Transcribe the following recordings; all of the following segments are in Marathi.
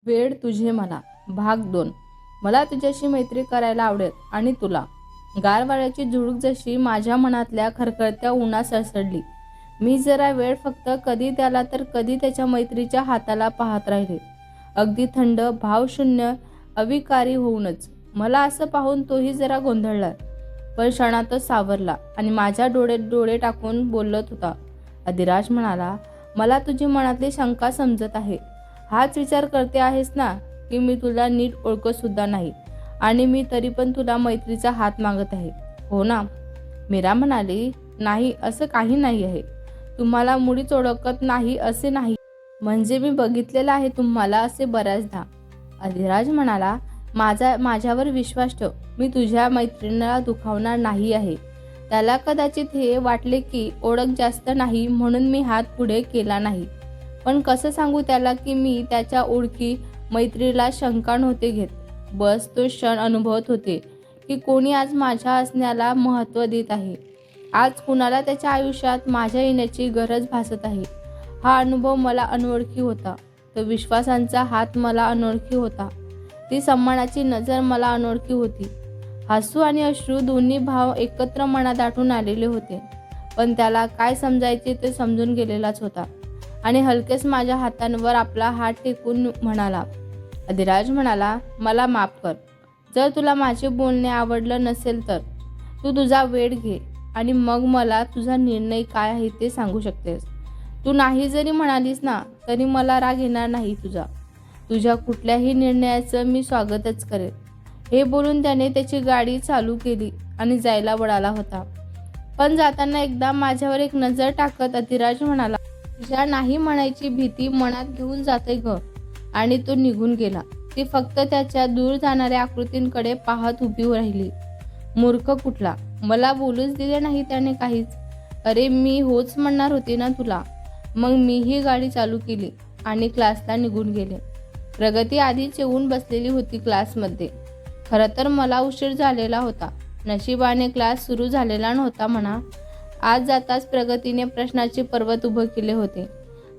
वेळ तुझे मला भाग 2. मला तुझ्याशी मैत्री करायला आवडेल आणि तुला. गारवाऱ्याची झुळूक जशी माझ्या मनातल्या खरखरत्या उन्हात सळसळली. मी जरा वेळ फक्त कधी त्याला तर कधी त्याच्या मैत्रीच्या हाताला पाहत राहिले, अगदी थंड, भावशून्य, अविकारी होऊनच. मला असं पाहून तोही जरा गोंधळला, पण क्षणातच सावरला आणि माझ्या डोळ्यात डोळे टाकून बोलत होता. अधिराज म्हणाला, मला तुझी मनातली शंका समजत आहे. हाच विचार करते आहेस ना की मी तुला नीट ओळखत सुद्धा नाही आणि मी तरी पण तुला मैत्रीचा हात मागत आहे, हो ना? मीरा म्हणाली, नाही, असं काही नाही आहे. तुम्हाला मुळीच ओळखत नाही असे नाही, म्हणजे मी बघितलेलं आहे तुम्हाला असे बऱ्याचदा. अधिराज म्हणाला, माझ्यावर विश्वास ठेव. मी तुझ्या मैत्रिणीला दुखावणार नाही आहे. त्याला कदाचित हे वाटले की ओळख जास्त नाही म्हणून मी हात पुढे केला नाही. पण कसं सांगू त्याला की मी त्याच्या ओळखी मैत्रीला शंका नव्हते घेत. बस तो क्षण अनुभवत होते की कोणी आज माझ्या असण्याला महत्त्व देत आहे. आज कुणाला त्याच्या आयुष्यात माझ्या येण्याची गरज भासत आहे. हा अनुभव मला अनोळखी होता. तो विश्वासांचा हात मला अनोळखी होता. ती सम्मानाची नजर मला अनोळखी होती. हसू आणि अश्रू दोन्ही भाव एकत्र मनात दाटून आलेले होते. पण त्याला काय समजायचे ते समजून गेलेलाच होता आणि हलकेच माझ्या हातांवर आपला हात टेकून म्हणाला. अधिराज म्हणाला, मला माफ कर. जर तुला माझे बोलणे आवडलं नसेल तर तू तुझा वेळ घे आणि मग मला तुझा निर्णय काय आहे ते सांगू शकतेस. तू नाही जरी म्हणालीस ना तरी मला राग येणार नाही तुझ्या कुठल्याही निर्णयाचं मी स्वागतच करेन. हे बोलून त्याने त्याची गाडी चालू केली आणि जायला वळाला होता. पण जाताना एकदा माझ्यावर एक नजर टाकत अधिराज म्हणाला, तुझ्या नाही म्हणायची भीती मनात घेऊन जाते ग. आणि तो निघून गेला. ती फक्त त्याच्या दूर जाणाऱ्या आकृतींकडे पाहत उभी राहिली. मूर्ख कुठला, मला बोलूच दिले नाही त्याने काहीच. अरे मी होच म्हणणार होते ना तुला. मग मीही गाडी चालू केली आणि क्लासला निघून गेले. प्रगती आधीच येऊन बसलेली होती क्लासमध्ये. खरं तर मला उशीर झालेला होता. नशिबाने क्लास सुरू झालेला नव्हता म्हणा. आज जाताच प्रगतीने प्रश्नाचे पर्वत उभं केले होते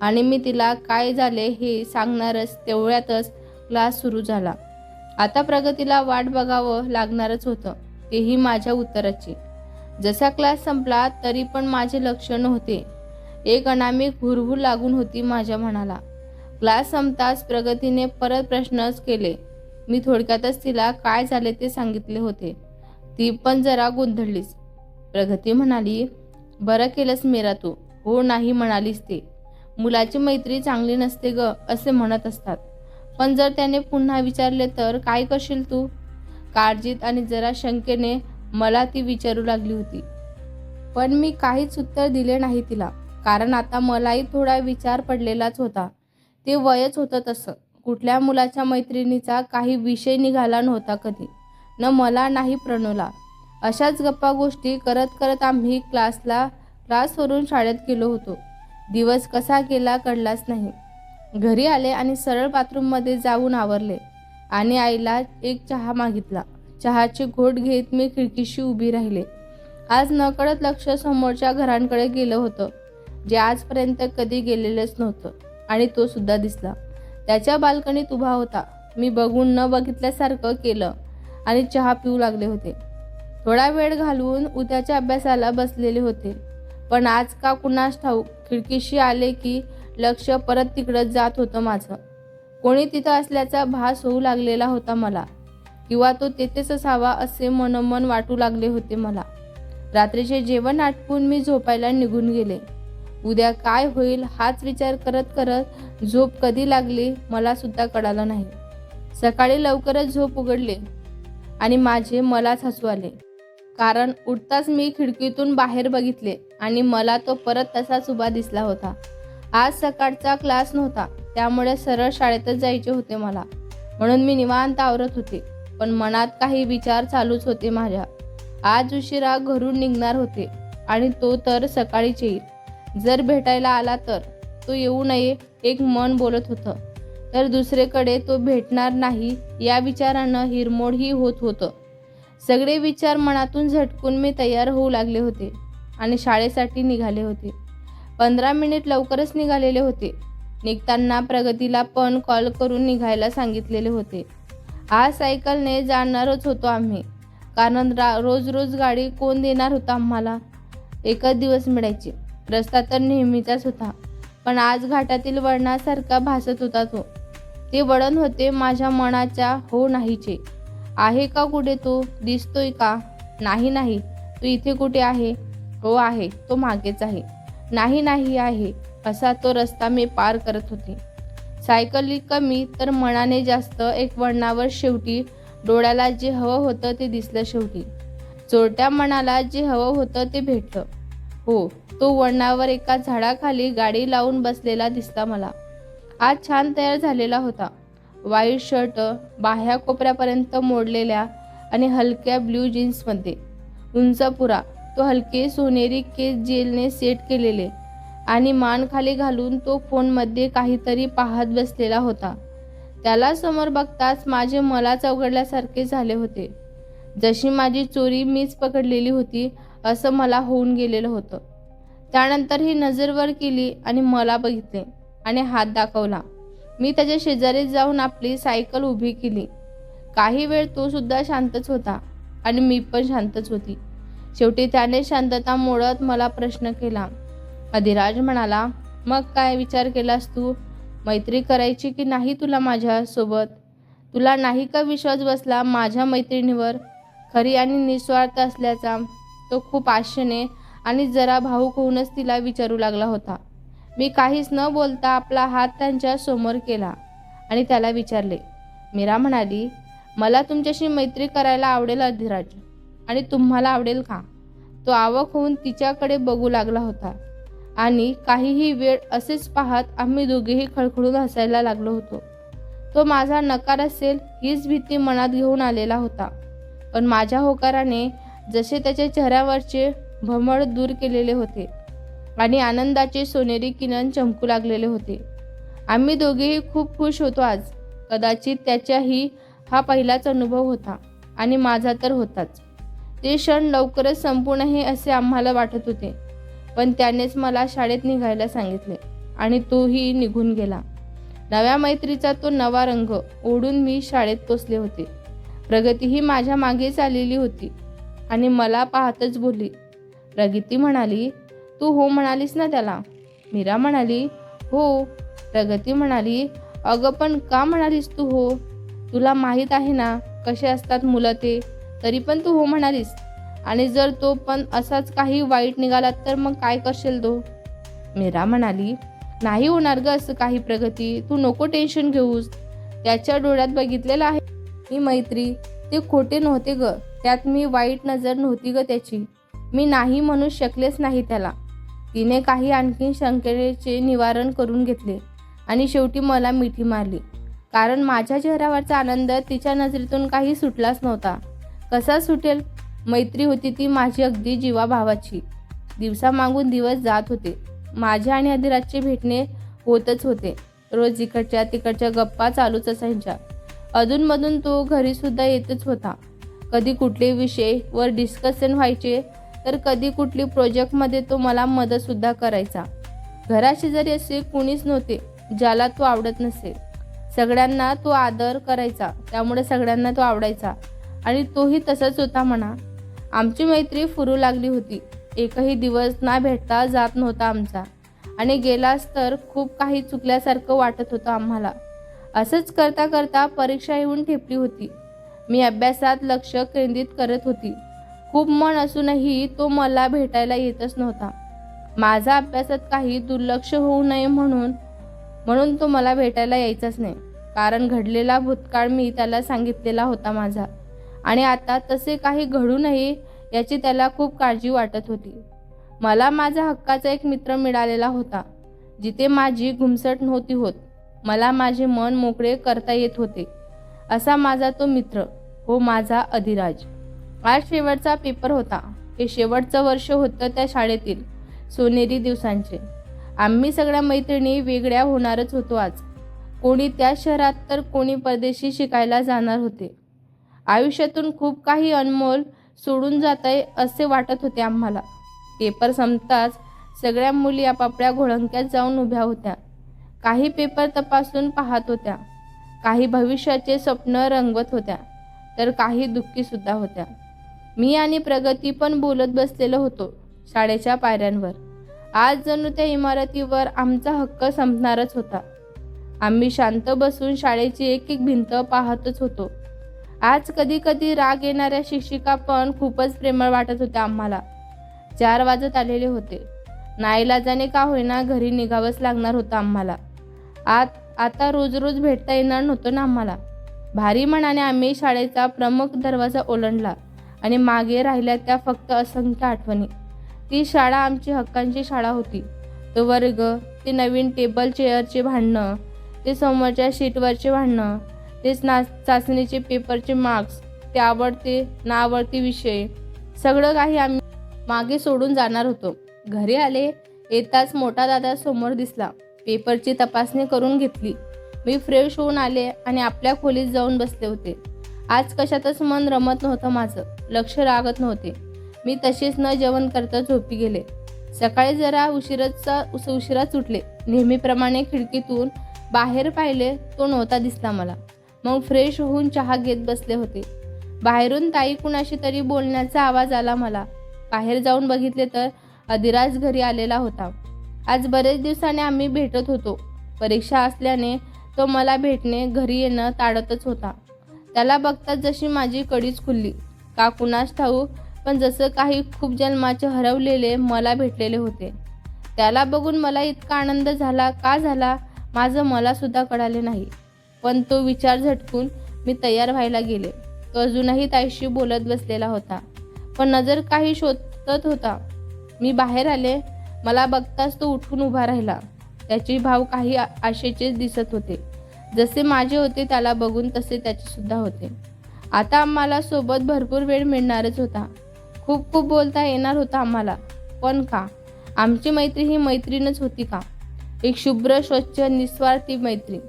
आणि मी तिला काय झाले हे सांगणारच तेवढ्यातच क्लास सुरू झाला. आता प्रगतीला वाट बघावं लागणारच होतं, तेही माझ्या उत्तराची. जसा क्लास संपला तरी पण माझे लक्ष नव्हते. एक अनामिक हुरहुर लागून होती माझ्या मनाला. क्लास संपताच प्रगतीने परत प्रश्नच केले. मी थोडक्यातच तिला काय झाले ते सांगितले होते. ती पण जरा गोंधळलीच. प्रगती म्हणाली, बरं केलंस मीरा तू हो नाही म्हणालीस ते. मुलाची मैत्री चांगली नसते ग असे म्हणत असतात. पण जर त्याने पुन्हा विचारले तर काय करशील तू? काळजीत आणि जरा शंकेने मला ती विचारू लागली होती. पण मी काहीच उत्तर दिले नाही तिला, कारण आता मलाही थोडा विचार पडलेलाच होता. ते वयच होतं तसं. कुठल्या मुलाच्या मैत्रिणीचा काही विषय निघाला नव्हता कधी, न मला नाही प्रणवला. अशाच गप्पा गोष्टी करत करत आम्ही क्लासवरून शाळेत गेलो होतो. दिवस कसा गेला कळलाच नाही. घरी आले आणि सरळ बाथरूममध्ये जाऊन आवरले आणि आईला एक चहा मागितला. चहाचे घोट घेत मी खिडकीशी उभी राहिले. आज नकळत लक्ष समोरच्या घरांकडे गेलं होतं, जे आजपर्यंत कधी गेलेलंच नव्हतं, आणि तो सुद्धा दिसला. त्याच्या बाल्कनीत उभा होता. मी बघून न बघितल्यासारखं केलं आणि चहा पिऊ लागले होते. थोडा वेळ घालवून उद्याच्या अभ्यासाला बसलेले होते. पण आज का कुणास ठाऊक खिडकीशी आले की लक्ष परत तिकडं जात होतं माझं. कोणी तिथं असल्याचा भास होऊ लागलेला होता मला, किंवा तो तेथेच असावा असे मनोमन वाटू लागले होते मला. रात्रीचे जेवण आटपून मी झोपायला निघून गेले. उद्या काय होईल हाच विचार करत करत झोप कधी लागली मला सुद्धा कळालं नाही. सकाळी लवकरच झोप उघडली आणि मलाच हसू आले, कारण उठताच मी खिडकीतून बाहेर बघितले आणि मला तो परत तसाच उभा दिसला होता. आज सकाळचा क्लास नव्हता, त्यामुळे सरळ शाळेतच जायचे होते मला. म्हणून मी निवांत आवरत होते, पण मनात काही विचार चालूच होते माझ्या. आज उशिरा घरून निघणार होते आणि तो तर सकाळीच येईल. जर भेटायला आला तर तो येऊ नये एक मन बोलत होतं, तर दुसरीकडे तो भेटणार नाही या विचारानं हिरमोडही होत होतं. सगळे विचार मनातून झटकून मी तयार होऊ लागले होते आणि शाळेसाठी निघाले होते. 15 मिनिट लवकरच निघालेले होते. निघताना प्रगतीला पण कॉल करून निघायला सांगितलेले होते. आज सायकलने जाणारच होतो आम्ही, कारण रोज रोज गाडी कोण देणार होता आम्हाला. एकच दिवस मिळायचे. रस्ता तर नेहमीचाच होता, पण आज घाटातील वळणासारखा भासत होता तो. ते वळण होते माझ्या मनाच्या हो नाहीचे. आहे का कुठे तो? दिसतोय का? नाही नाही. तू इथे कुठे आहे? हो आहे, तो मागेच आहे. नाही नाही आहे. असा तो रस्ता मी पार करत होते. सायकली कमी तर मनाने जास्त. एक वळणावर शेवटी डोळ्याला जे हवं होतं ते दिसलं शेवटी. चोरट्या मनाला जे हवं होतं ते भेटलं. हो, तो वळणावर एका झाडाखाली गाडी लावून बसलेला दिसला मला. आज छान तयार झालेला होता. व्हाईट शर्ट बाह्या कोपऱ्यापर्यंत मोडलेल्या आणि हलक्या ब्ल्यू जीन्समध्ये. उंच पुरा. तो हलके सोनेरी केस जेलने सेट केलेले आणि मान खाली घालून तो फोनमध्ये काहीतरी पाहत बसलेला होता. त्याला समोर बघताच माझे मलाच अवघडल्यासारखे झाले होते. जशी माझी चोरी मीच पकडलेली होती असं मला होऊन गेलेलं होतं. त्यानंतर ही नजर वर केली आणि मला बघितले आणि हात दाखवला. मी त्याच्या शेजारी जाऊन आपली सायकल उभी केली. काही वेळ तो सुद्धा शांतच होता आणि मी पण शांतच होती. शेवटी त्याने शांतता मोडत मला प्रश्न केला. अधिराज म्हणाला, मग काय विचार केलास तू? मैत्री करायची की नाही तुला माझ्यासोबत? तुला नाही का विश्वास बसला माझ्या मैत्रिणीवर, खरी आणि निस्वार्थ असल्याचा? तो खूप आशेने आणि जरा भावूक होऊनच तिला विचारू लागला होता. मी काहीच न बोलता आपला हात त्यांच्या समोर केला आणि त्याला विचारले. मीरा म्हणाली, मला तुमच्याशी मैत्री करायला आवडेल अधिराज. आणि तुम्हाला आवडेल का? तो आवाक होऊन तिच्याकडे बघू लागला होता आणि काहीही वेळ असेच पाहत आम्ही दोघेही खळखळून हसायला लागलो होतो. तो माझा नकार असेल हीच भीती मनात घेऊन आलेला होता, पण माझ्या होकाराने जसे त्याच्या चेहऱ्यावरचे भमळ दूर केलेले होते आणि आनंदाचे सोनेरी किरण चमकू लागलेले होते. आम्ही दोघेही खूप खुश होतो आज. कदाचित त्याच्याही हा पहिलाच अनुभव होता आणि माझा तर होताच. ते क्षण लवकरच संपूर्ण हे असे आम्हाला वाटत होते, पण त्यानेच मला शाळेत निघायला सांगितले आणि तोही निघून गेला. नव्या मैत्रीचा तो नवा रंग ओढून मी शाळेत पोचले होते. प्रगतीही माझ्या मागेच आलेली होती आणि मला पाहतच बोलली. प्रगती म्हणाली, तू हो म्हणालीस ना त्याला? मीरा म्हणाली, हो. प्रगती म्हणाली, अगं पण का म्हणालीस तू हो? तुला माहीत आहे ना कसे असतात मुलं ते, तरी पण तू हो म्हणालीस. आणि जर तो पण असाच काही वाईट निघाला तर मग काय करशील तो? मीरा म्हणाली, नाही होणार ग असं काही प्रगती, तू नको टेन्शन घेऊस. त्याच्या डोळ्यात बघितलेलं आहे मी मैत्री, ते खोटे नव्हते ग. त्यात मी वाईट नजर नव्हती ग त्याची. मी नाही म्हणू शकलेच नाही त्याला. तिने काही आणखी शंकेचे निवारण करून घेतले आणि शेवटी मला मिठी मारली, कारण माझ्या चेहऱ्यावरचा आनंद तिच्या नजरेतून काही सुटलाच नव्हता. कसा सुटेल? मैत्री होती ती माझी अगदी जीवाभावाची. दिवसामागून दिवस जात होते. माझ्या आणि अधिराजचे भेटणे होतच होते. रोज इकडच्या तिकडच्या गप्पा चालूच असायच्या. अधूनमधून तो घरी सुद्धा येतच होता. कधी कुठले विषय वर डिस्कशन व्हायचे तर कधी कुठली प्रोजेक्टमध्ये तो मला मदतसुद्धा करायचा. घराशेजारी असे कुणीच नव्हते ज्याला तो आवडत नसेल. सगळ्यांना तो आदर करायचा, त्यामुळे सगळ्यांना तो आवडायचा आणि तोही तसाच होता म्हणा. आमची मैत्री फुरू लागली होती. एकही दिवस ना भेटता जात नव्हता आमचा आणि गेलास तर खूप काही चुकल्यासारखं वाटत होतं आम्हाला. असंच करता करता परीक्षा येऊन ठेपली होती. मी अभ्यासात लक्ष केंद्रित करत होती. खूप मन असूनही तो मला भेटायला येतच नव्हता. माझा अभ्यासात काही दुर्लक्ष होऊ नये म्हणून तो मला भेटायला यायचाच नाही, कारण घडलेला भूतकाळ मी त्याला सांगितलेला होता माझा, आणि आता तसे काही घडू नये याची त्याला खूप काळजी वाटत होती. मला माझा हक्काचा एक मित्र मिळालेला होता, जिथे माझी घुमसट नव्हती होत. मला माझे मन मोकळे करता येत होते. असा माझा तो मित्र, हो माझा अधिराज. आज शेवटचा पेपर होता. हे शेवटचं वर्ष होतं त्या शाळेतील सोनेरी दिवसांचे. आम्ही सगळ्या मैत्रिणी वेगळ्या होणारच होतो आज. कोणी त्या शहरात तर कोणी परदेशी शिकायला जाणार होते. आयुष्यातून खूप काही अनमोल सोडून जात आहे असे वाटत होते आम्हाला. पेपर संपताच सगळ्या मुली आपापल्या घोळंक्यात जाऊन उभ्या होत्या. काही पेपर तपासून पाहत होत्या, काही भविष्याचे स्वप्न रंगवत होत्या, तर काही दुःखी सुद्धा होत्या. मी आणि प्रगती पण बोलत बसलेलो होतो शाळेच्या पायऱ्यांवर. आज जणू त्या इमारतीवर आमचा हक्क संपणारच होता. आम्ही शांत बसून शाळेची एक एक भिंत पाहतच होतो. आज कधी कधी राग येणाऱ्या शिक्षिका पण खूपच प्रेमळ वाटत होत्या आम्हाला. 4 वाजत आलेले होते. नाईलाजाने का होईना घरी निघावंच लागणार होतं आम्हाला. आता रोज रोज भेटता येणार नव्हतं ना आम्हाला. भारी मनाने आम्ही शाळेचा प्रमुख दरवाजा ओलांडला आणि मागे राहिल्या त्या फक्त असंख्य आठवणी. ती शाळा आमची हक्कांची शाळा होती. तो वर्ग, ते नवीन टेबल चेअरचे भांडणं, ते समोरच्या शीटवरचे भांडणं, ते चाचणीचे पेपरचे मार्क्स, ते आवडते नावडते विषय, सगळं काही आम्ही मागे सोडून जाणार होतो. घरी आले येताच मोठा दादा समोर दिसला. पेपरची तपासणी करून घेतली. मी फ्रेश होऊन आले आणि आपल्या खोलीत जाऊन बसले होते. आज कशातच मन रमत नव्हतं माझं. लक्ष लागत नव्हते. मी तसेच न जेवण करता झोपी गेले. सकाळी जरा उशिराच उठले. नेहमीप्रमाणे खिडकीतून बाहेर पाहिले, तो नव्हता दिसला मला. मग फ्रेश होऊन चहा घेत बसले होते. बाहेरून ताई कुणाशी तरी बोलण्याचा आवाज आला मला. बाहेर जाऊन बघितले तर अधिराज घरी आलेला होता. आज बरेच दिवसाने आम्ही भेटत होतो. परीक्षा असल्याने तो मला भेटणे, घरी येणं टाळतच होता. त्याला बघताच जशी माझी कळीच खुलली का कुणास ठाऊक, पण जसं काही खूप जन्माचे हरवलेले मला भेटलेले होते. त्याला बघून मला इतका आनंद झाला का झाला माझं मला सुद्धा कळाले नाही. पण तो विचार झटकून मी तयार व्हायला गेले. तो अजूनही ताईशी बोलत बसलेला होता, पण नजर काही शोधत होता. मी बाहेर आले. मला बघताच तो उठून उभा राहिला. त्याचे भाव काही आशेचेच दिसत होते. जसे माझे होते त्याला बघून तसे त्याचे सुद्धा होते. आता आम्हाला सोबत भरपूर वेळ मिळणारच होता. खूप खूप बोलता येणार होता आम्हाला. पण का? आमची मैत्री ही मैत्रीणच होती का? एक शुभ्र, स्वच्छ, निस्वार्थी मैत्री.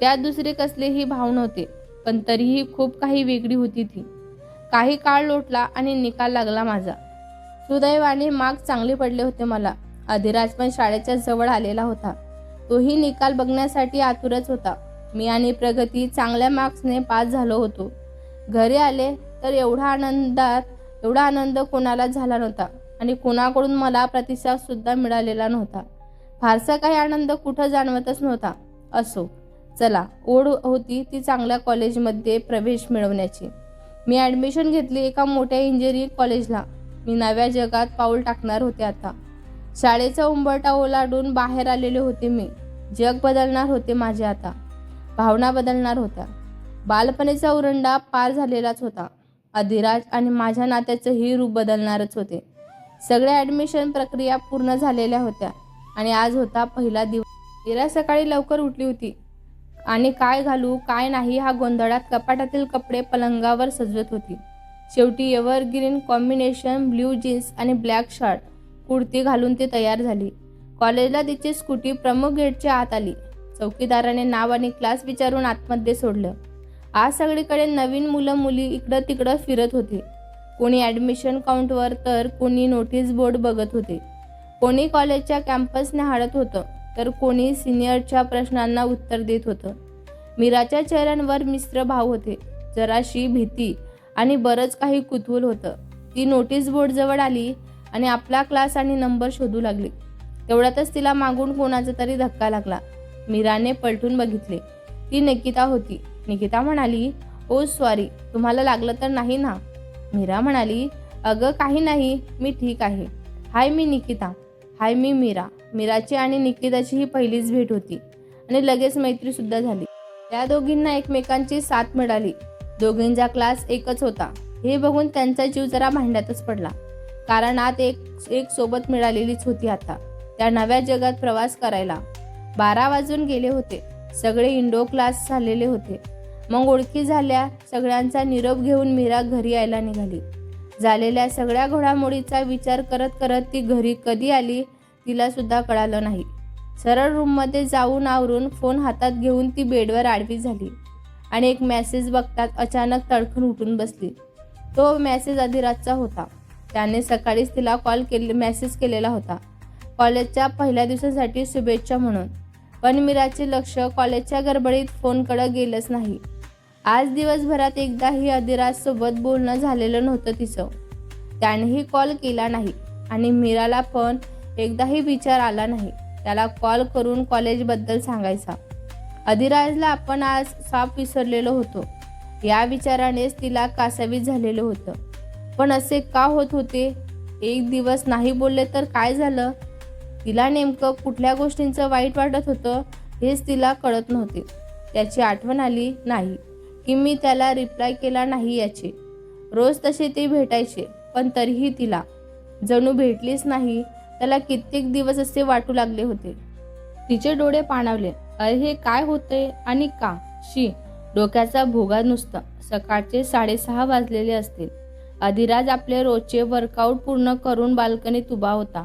त्यात दुसरे कसलेही भाव नव्हते, पण तरीही खूप काही वेगळी होती ती. काही काळ लोटला आणि निकाल लागला माझा. सुदैवाने मार्क्स चांगले पडले होते मला. अधिराज पण शाळेच्या जवळ आलेला होता. तोही निकाल बघण्यासाठी आतुरच होता. मी आणि प्रगती चांगल्या मार्क्सने पास झालो होतो. घरी आले तर एवढा आनंद कोणालाच झाला नव्हता आणि कोणाकडून मला प्रतिसाद सुद्धा मिळालेला नव्हता. फारसा काही आनंद कुठं जाणवतच नव्हता. असो, चला, ओढ होती ती चांगल्या कॉलेजमध्ये प्रवेश मिळवण्याची. मी ॲडमिशन घेतली एका मोठ्या इंजिनिअरिंग कॉलेजला. मी नव्या जगात पाऊल टाकणार होते आता. शाळेचा उंबरठा ओलांडून बाहेर आलेले होते मी. जग बदलणार होते माझे आता. भावना बदलणार होत्या. बालपणीचा उरंडा पार झालेलाच होता. अधिराज आणि माझ्या नात्याचंही रूप बदलणारच होते. सगळ्या ॲडमिशन प्रक्रिया पूर्ण झालेल्या होत्या आणि आज होता पहिला दिवस. मीरा सकाळी लवकर उठली होती आणि काय घालू काय नाही हा गोंधळात कपाटातील कपडे पलंगावर सजवत होती. शेवटी एव्हरग्रीन कॉम्बिनेशन ब्ल्यू जीन्स आणि ब्लॅक शर्ट कुर्ती घालून ती तयार झाली. कॉलेजला तिची स्कूटी प्रमुख गेटच्या आत आली. चौकीदाराने नाव आणि क्लास विचारून आतमध्ये सोडलं. आज सगळीकडे नवीन मुलं मुली इकडं तिकडं फिरत होते. कोणी ॲडमिशन काउंटवर तर कोणी नोटीस बोर्ड बघत होते. कोणी कॉलेजच्या कॅम्पस निहाळत होतं तर कोणी सिनियरच्या प्रश्नांना उत्तर देत होतं. मीराच्या चेहऱ्यांवर मिश्र भाव होते. जराशी भीती आणि बरंच काही कुतूहल होतं. ती नोटीस बोर्ड जवळ आली आणि आपला क्लास आणि नंबर शोधू लागली. तेवढ्यातच तिला मागून कोणाचा तरी धक्का लागला. मीराने पलटून बघितले. ती निकिता होती. निकिता म्हणाली, ओ सॉरी, तुम्हाला लागलं तर नाही ना? मीरा म्हणाली, अगं काही नाही, मी ठीक आहे. हाय, मी निकिता. हाय, मी मीरा. मीराची आणि निकिताची ही पहिलीच भेट होती आणि लगेच मैत्री सुद्धा झाली. त्या दोघींना एकमेकांची साथ मिळाली. दोघींचा क्लास एकच होता हे बघून त्यांचा जीव जरा भांड्यातच पडला. कारण आत एक सोबत मिळालेलीच होती आता त्या नव्या जगात प्रवास करायला. 12 वाजून गेले होते. सगळे इंडो क्लास झालेले होते. मग ओळखी झाल्या. सगळ्यांचा निरोप घेऊन मीरा घरी यायला निघाली. झालेल्या सगळ्या घडामोडीचा विचार करत करत ती घरी कधी आली तिला सुद्धा कळालं नाही. सरळ रूममध्ये जाऊन आवरून फोन हातात घेऊन ती बेडवर आडवी झाली आणि एक मेसेज बघतात अचानक तडखून उठून बसली. तो मेसेज अधिराजचा होता. त्याने सकाळीच तिला मेसेज केलेला होता. कॉलेजच्या पहिल्या दिवसासाठी शुभेच्छा म्हणून. पण मीराचे लक्ष कॉलेजच्या गडबडीत फोनकडे गेलंच नाही. आज दिवसभरात एकदाही अधिराजसोबत बोलणं झालेलं नव्हतं तिचं. त्यानेही कॉल केला नाही आणि मीराला पण एकदाही विचार आला नाही त्याला कॉल करून कॉलेजबद्दल सांगायचा. अधिराजला आपण आज साफ विसरलेलो होतो या विचारानेच तिला कासावीस झालेलं होतं. पण असे का होत होते? एक दिवस नाही बोलले तर काय झालं? तिला नेमकं कुठल्या गोष्टींचं वाईट वाटत होतं हेच तिला कळत नव्हते. त्याची आठवण आली नाही की मी त्याला रिप्लाय केला नाही याची. रोज तसे ते भेटायचे पण तरीही तिला जणू भेटलीच नाही. त्याला कित्येक दिवस असे वाटू लागले होते. तिचे डोळे पाणावले. अरे हे काय होते आणि का? डोक्याचा भोगा नुसता. सकाळचे 6:30 वाजलेले असतील. अधिराज आपले रोजचे वर्कआउट पूर्ण करून बाल्कनीत उभा होता.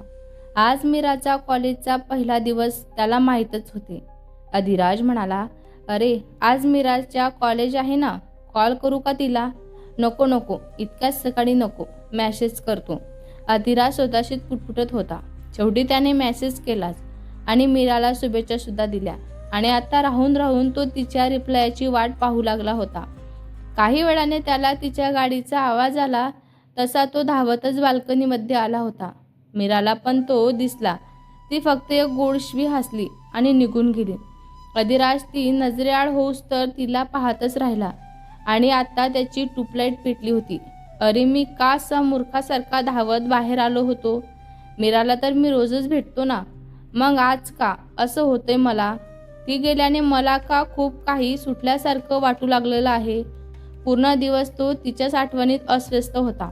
आज मीराचा कॉलेजचा पहिला दिवस त्याला माहीतच होते. अधिराज म्हणाला, अरे आज मीराच्या कॉलेज आहे ना, कॉल करू का तिला? नको इतक्याच सकाळी नको, मॅसेज करतो. अधिराज स्वतःशीच पुटपुटत होता. शेवटी त्याने मॅसेज केलाच आणि मीराला शुभेच्छा सुद्धा दिल्या आणि आता राहून तो तिच्या रिप्लायची वाट पाहू लागला होता. काही वेळाने त्याला तिच्या गाडीचा आवाज आला तसा तो धावतच बाल्कनीमध्ये आला होता. मीराला पण तो दिसला. ती फक्त एक गोडशिवी हसली आणि निघून गेली. अधिराज ती नजरेआड होऊस तर तिला पाहतच राहिला आणि आता त्याची ट्यूबलाईट पेटली होती. अरे मी का असा मूर्खासारखा धावत बाहेर आलो होतो? मीराला तर मी रोजच भेटतो ना, मग आज का असं होतंय मला? ती गेल्याने मला का खूप काही सुटल्यासारखं वाटू लागलेलं आहे. पूर्ण दिवस तो तिच्याच आठवणीत अस्वस्थ होता.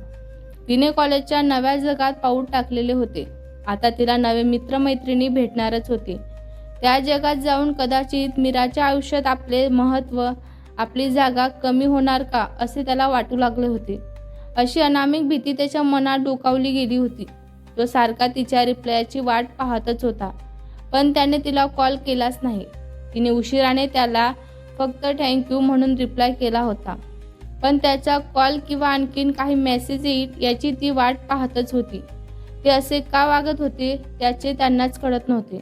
तिने कॉलेजच्या नव्या जगात पाऊल टाकलेले होते. आता तिला नवे मित्रमैत्रिणी भेटणारच होते. त्या जगात जाऊन कदाचित मीराच्या आयुष्यात आपले महत्त्व, आपली जागा कमी होणार का असे त्याला वाटू लागले होते. अशी अनामिक भीती त्याच्या मनात डोकावली गेली होती. तो सारखा तिच्या रिप्लायची वाट पाहतच होता पण त्याने तिला कॉल केलाच नाही. तिने उशिराने त्याला फक्त थँक्यू म्हणून रिप्लाय केला होता पण त्याचा कॉल किंवा आणखीन काही मेसेज येईल याची ती वाट पाहतच होती. ते असे का वागत होते त्याचे त्यांनाच कळत नव्हते.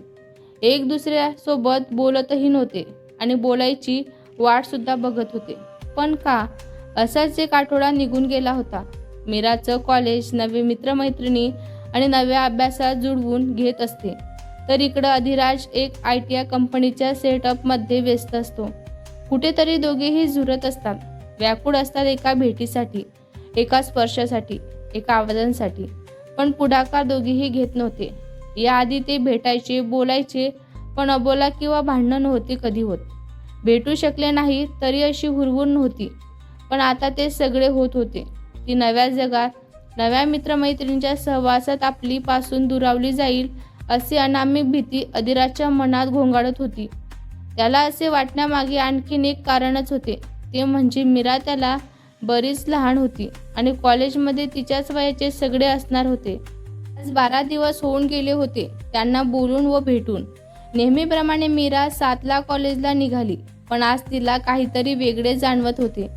एक दुसऱ्यासोबत बोलतही नव्हते आणि बोलायची वाट सुद्धा बघत होते. पण का? असाच एक आठवडा निघून गेला होता. मीराचं कॉलेज, नवे मित्रमैत्रिणी आणि नव्या अभ्यासात जुळवून घेत असते तर इकडं अधिराज एक ITI कंपनीच्या सेटअपमध्ये व्यस्त असतो. कुठेतरी दोघेही झुरत असतात, व्याकुळ असतात एका भेटीसाठी, एका स्पर्शासाठी, एका आवाजांसाठी. पण पुढाकार दोघेही घेत नव्हते. याआधी ते भेटायचे, बोलायचे पण अबोला किंवा भांडणं नव्हते कधी होत. भेटू शकले नाही तरी अशी हुरहुर नव्हती. पण आता ते सगळे होत होते. ती नव्या जगात, नव्या मित्रमैत्रिणींच्या सहवासात आपली पासून दुरावली जाईल अशी अनामिक भीती अधिराजच्या मनात घोंगाडत होती. त्याला असे वाटण्यामागे आणखीन एक कारणच होते. ते म्हणजे मीरा त्याला बरीच लहान होती आणि कॉलेजमध्ये तिच्याच वयाचे सगळे असणार होते. आज 12 दिवस होऊन गेले होते त्यांना बोलून व भेटून. नेहमीप्रमाणे मीरा 7ला कॉलेजला निघाली पण आज तिला काहीतरी वेगळे जाणवत होते.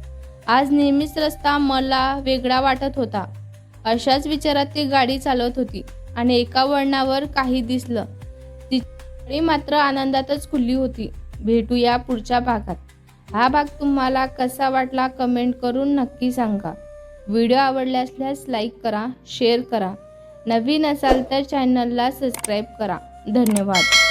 आज नेहमीच रस्ता मला वेगळा वाटत होता. अशाच विचारात ती गाडी चालवत होती आणि एका वळणावर काही दिसलं. ती मात्र आनंदातच खुलली होती. भेटूया पुढच्या भागात. हा भाग तुम्हाला कसा वाटला कमेंट करून नक्की सांगा. व्हिडिओ आवडला असल्यास लाईक करा, शेअर करा. नवीन असाल तर चॅनलला सबस्क्राईब करा. धन्यवाद.